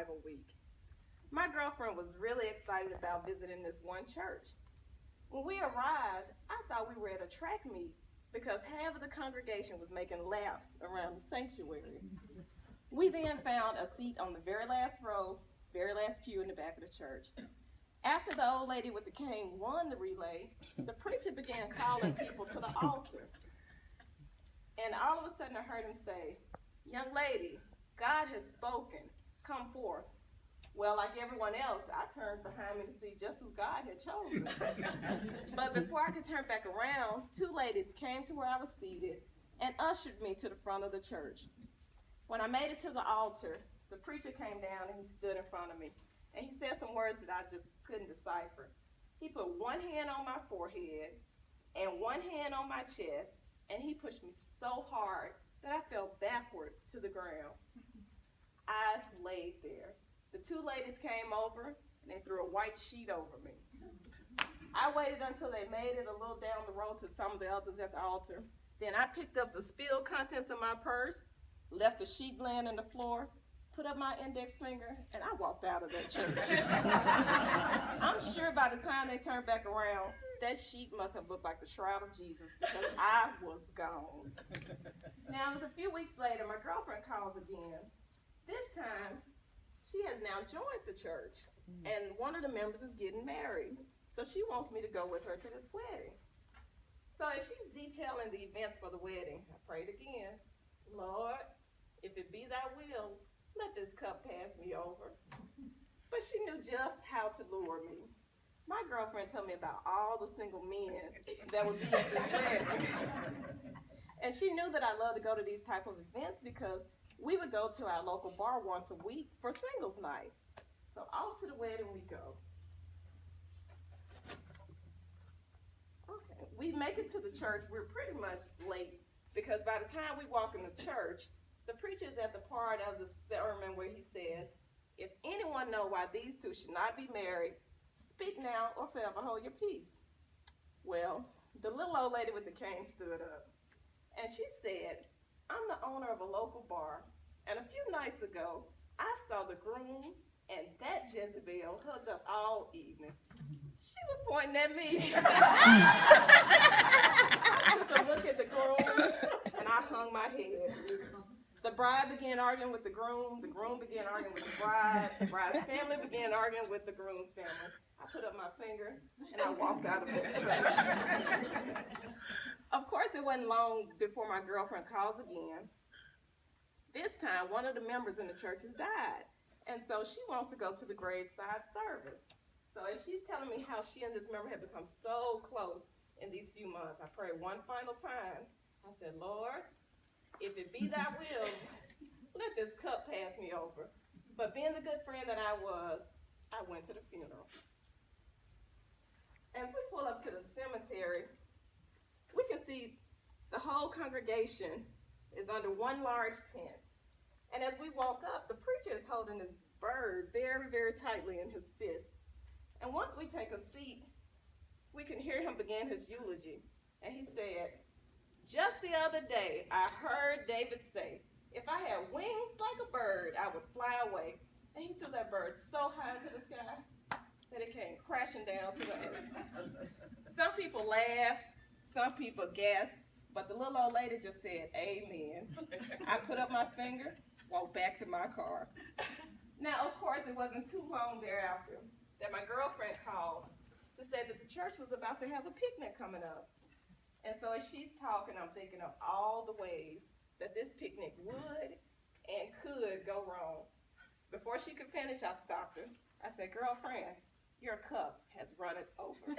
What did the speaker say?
Revival Week. My girlfriend was really excited about visiting this one church. When we arrived, I thought we were at a track meet because half of the congregation was making laps around the sanctuary. We then found a seat on the very last row, very last pew in the back of the church. After the old lady with the cane won the relay, the preacher began calling people to the altar. And all of a sudden I heard him say, "Young lady, God has spoken, come forth." Well, like everyone else, I turned behind me to see just who God had chosen. But before I could turn back around, two ladies came to where I was seated and ushered me to the front of the church. When I made it to the altar, the preacher came down and he stood in front of me. And he said some words that I just couldn't decipher. He put one hand on my forehead and one hand on my chest, and he pushed me so hard that I fell backwards to the ground. I laid there. The two ladies came over and they threw a white sheet over me. I waited until they made it a little down the road to some of the others at the altar. Then I picked up the spilled contents of my purse, left the sheet laying on the floor, put up my index finger, and I walked out of that church. I'm sure by the time they turned back around, that sheet must have looked like the shroud of Jesus because I was gone. Now, it was a few weeks later, my girlfriend calls again. This time, she has now joined the church, and one of the members is getting married. So she wants me to go with her to this wedding. So as she's detailing the events for the wedding, I prayed again, "Lord, if it be thy will, let this cup pass me over." But she knew just how to lure me. My girlfriend told me about all the single men that would be at this wedding. And she knew that I love to go to these type of events because we would go to our local bar once a week for singles night. So off to the wedding we go. Okay, we make it to the church. We're pretty much late because by the time we walk in the church, the preacher is at the part of the sermon where he says, "If anyone know why these two should not be married, speak now or forever hold your peace." Well, the little old lady with the cane stood up, and she said, "I'm the owner of a local bar, and a few nights ago, I saw the groom and that Jezebel hugged up all evening." She was pointing at me. I took a look at the groom, and I hung my head. The bride began arguing with the groom began arguing with the bride's family began arguing with the groom's family. I put up my finger, and I walked out of the church. Of course, it wasn't long before my girlfriend calls again. This time, one of the members in the church has died, and so she wants to go to the graveside service. So as she's telling me how she and this member have become so close in these few months, I prayed one final time. I said, "Lord, if it be thy will, let this cup pass me over." But being the good friend that I was, I went to the funeral. As we pull up to the cemetery, we can see the whole congregation is under one large tent. And as we walk up, the preacher is holding his bird very, very tightly in his fist. And once we take a seat, we can hear him begin his eulogy. And he said, "Just the other day, I heard David say, 'If I had wings like a bird, I would fly away.'" And he threw that bird so high into the sky that it came crashing down to the earth. Some people laughed, some people gasped, but the little old lady just said, "Amen." I put up my finger, walked back to my car. Now, of course, it wasn't too long thereafter that my girlfriend called to say that the church was about to have a picnic coming up. And so as she's talking, I'm thinking of all the ways that this picnic would and could go wrong. Before she could finish, I stopped her. I said, "Girlfriend, your cup has run it over."